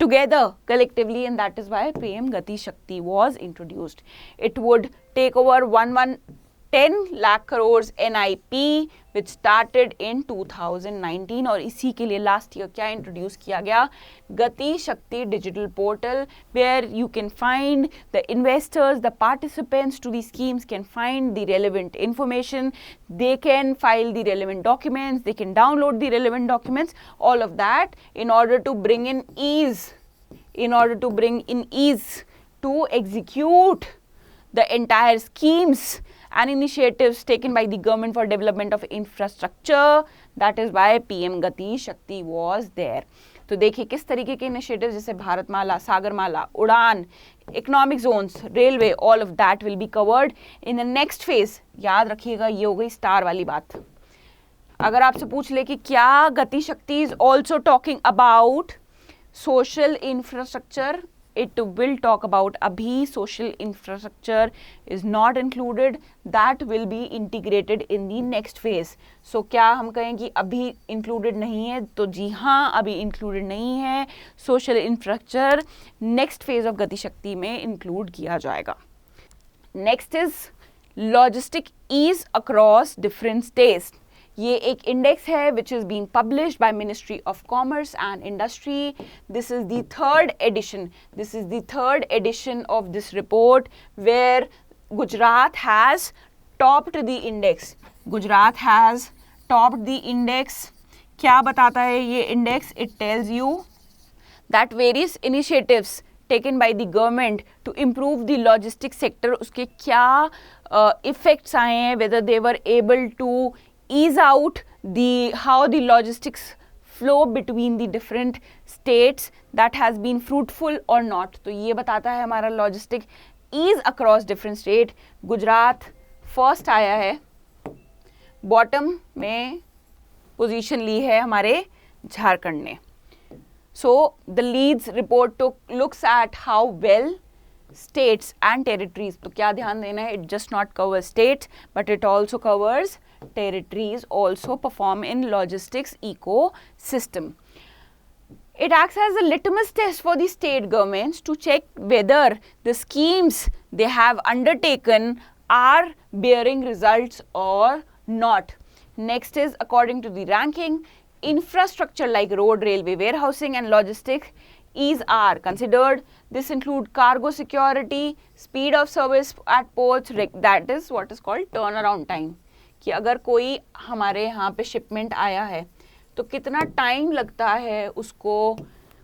together collectively, and that is why PM Gati Shakti was introduced. It would take over 10 lakh crores NIP which started in 2019, और इसी के लिए लास्ट ईयर क्या इंट्रोड्यूस किया गया, गति शक्ति digital portal, where you can find the investors, the participants to these schemes can find the relevant information, they can file the relevant documents, they can download the relevant documents, all of that in order to bring in ease to execute the entire schemes and initiatives taken by the government for development of infrastructure. That is why PM Gati Shakti was there. तो देखिए किस तरीके के इनिशिएटिव जैसे भारतमाला, सागरमाला, उड़ान, economic zones, railway, all of that will be covered in the next phase. याद रखिएगा, ये हो गई स्टार वाली बात. अगर आपसे पूछ ले कि क्या गति शक्ति is also talking about social infrastructure, it will talk about. abhi social infrastructure is not included, that will be integrated in the next phase. So क्या हम कहें कि अभी included नहीं है, तो जी हाँ अभी included नहीं है. social infrastructure next phase of गति शक्ति में include किया जाएगा. next is logistic ease across different states. ये एक इंडेक्स है which is being published by Ministry of Commerce and Industry. This is the third edition of this report where Gujarat has topped the index. क्या बताता है ये index? It tells you that various initiatives taken by the government to improve the logistics sector, उसके क्या effects आए हैं, whether they were able to ease out how the logistics flow between the different states, that has been fruitful or not. तो ये बताता है हमारा logistic ease across different state. Gujarat first आया है, बॉटम में पोजीशन ली है हमारे झारखंड ने. So the Leeds report looks at how well states and territories, तो क्या ध्यान देना है, it just not covers states but it also covers territories, also perform in logistics ecosystem. It acts as a litmus test for the state governments to check whether the schemes they have undertaken are bearing results or not. Next is, according to the ranking, infrastructure like road, railway, warehousing and logistics ease are considered. This include cargo security, speed of service at ports, that is what is called turnaround time. कि अगर कोई हमारे यहाँ पे शिपमेंट आया है तो कितना टाइम लगता है उसको,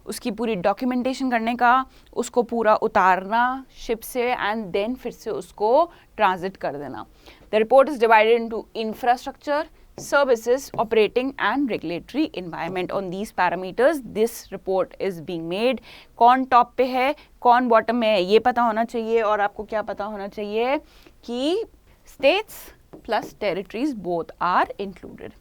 उसकी पूरी डॉक्यूमेंटेशन करने का, उसको पूरा उतारना शिप से एंड देन फिर से उसको ट्रांजिट कर देना. The report is divided into infrastructure, services, operating and regulatory environment. On these parameters this report is being made. कौन टॉप पे है, कौन बॉटम में है, ये पता होना चाहिए. और आपको क्या पता होना चाहिए कि states plus territories both are included.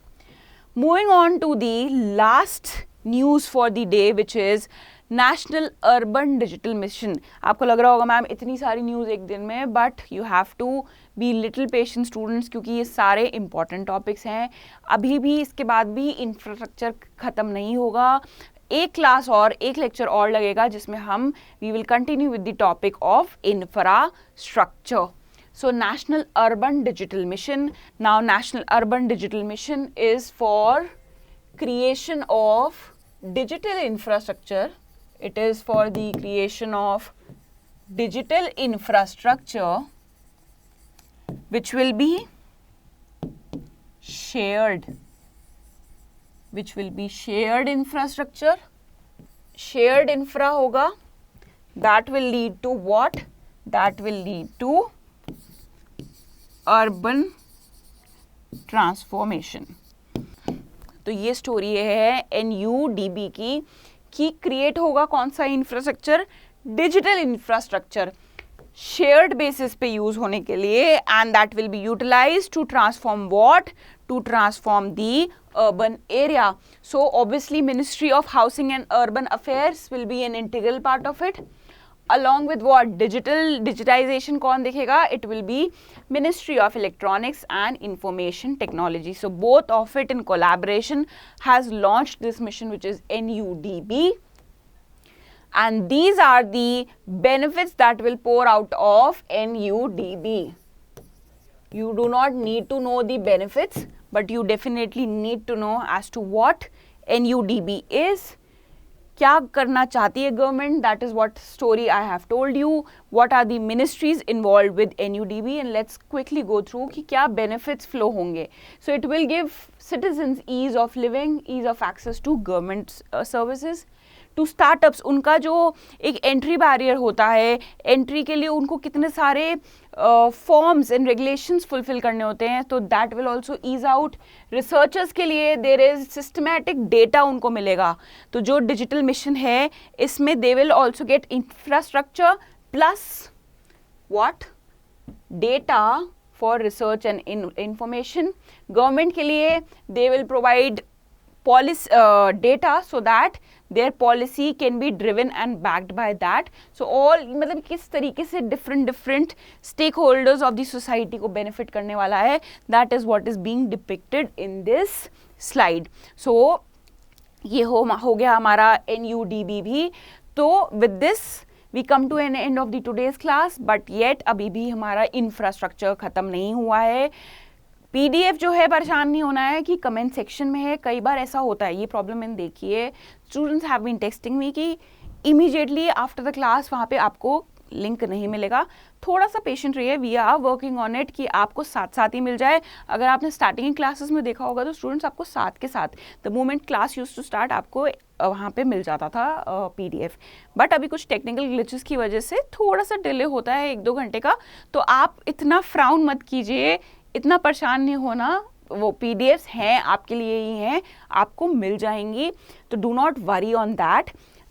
Moving on to the last news for the day, which is National Urban Digital Mission. आपको लग रहा होगा मैम इतनी सारी न्यूज़ एक दिन में, but you have to be little patient students, क्योंकि ये सारे इंपॉर्टेंट टॉपिक्स हैं. अभी भी इसके बाद भी इंफ्रास्ट्रक्चर ख़त्म नहीं होगा. एक क्लास और, एक लेक्चर और लगेगा जिसमें हम we will continue with the topic of infrastructure. So National Urban Digital Mission. Now National Urban Digital Mission is for creation of digital infrastructure. It is for the creation of digital infrastructure which will be shared. Which will be shared infrastructure. Shared infra होगा. That will lead to what? That will lead to urban transformation. तो ये स्टोरी है NUDB की कि क्रिएट होगा कौन सा infrastructure, digital infrastructure shared basis पे यूज होने के लिए, and that will be utilised to transform what, to transform the urban area. So obviously Ministry of Housing and Urban Affairs will be an integral part of it. along with what digitization कौन देखेगा? It will be Ministry of Electronics and Information Technology. So both of it in collaboration has launched this mission, which is NUDB, and these are the benefits that will pour out of NUDB. You do not need to know the benefits, but you definitely need to know as to what NUDB is. क्या करना चाहती है government? That is what story I have told you. What are the ministries involve with NUDB, and let's quickly go through कि क्या बेनिफिट्स फ्लो होंगे. So it will give citizens ease of living, ease of access to government services. To startups, उनका जो एक एंट्री बैरियर होता है, एंट्री के लिए उनको कितने सारे फॉर्म्स एंड रेगुलेशंस फुलफिल करने होते हैं, तो that will also ease out. Researchers के लिए देर इज सिस्टमैटिक डेटा उनको मिलेगा. तो जो डिजिटल मिशन है इसमें they will also get infrastructure plus what data for research and information. Government के लिए they will provide policy data so that their policy can be driven and backed by that. So all मतलब किस तरीके से different stakeholders of the society को benefit करने वाला है, that is what is being depicted in this slide. So ये हो गया हमारा NUDB भी. तो with this we come to an end of the today's class, but yet अभी भी हमारा infrastructure ख़त्म नहीं हुआ है. PDF जो है, परेशान नहीं होना है कि कमेंट सेक्शन में है. कई बार ऐसा होता है, ये प्रॉब्लम मैंने देखी है. Students have been texting me कि इमीडिएटली आफ्टर द क्लास वहाँ पे आपको लिंक नहीं मिलेगा. थोड़ा सा पेशेंट रहिए, we are working on it कि आपको साथ साथ ही मिल जाए. अगर आपने स्टार्टिंग क्लासेस में देखा होगा तो स्टूडेंट्स आपको साथ के साथ the moment class use to start आपको वहाँ पे मिल जाता था PDF. बट अभी कुछ टेक्निकल ग्लिचेस की वजह से थोड़ा सा डिले होता है 1-2 घंटे का. तो आप इतना फ्राउन मत कीजिए, इतना परेशान नहीं होना. वो PDFs हैं, आपके लिए ही हैं, आपको मिल जाएंगी. तो do not worry on that.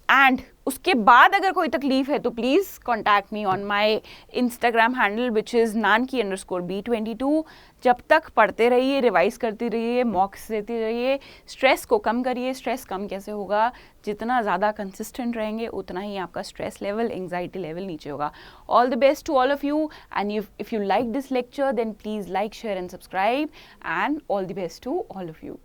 And उसके बाद अगर कोई तकलीफ है तो please contact me on my Instagram handle which is nanki_B22. जब तक पढ़ते रहिए, रिवाइज करती रहिए, मॉक्स देती रहिए, स्ट्रेस को कम करिए. स्ट्रेस कम कैसे होगा? जितना ज़्यादा कंसिस्टेंट रहेंगे उतना ही आपका स्ट्रेस लेवल, एंग्जाइटी लेवल नीचे होगा. All the best to all of you, and if you like this lecture then please like, share and subscribe, and all the best to all of you.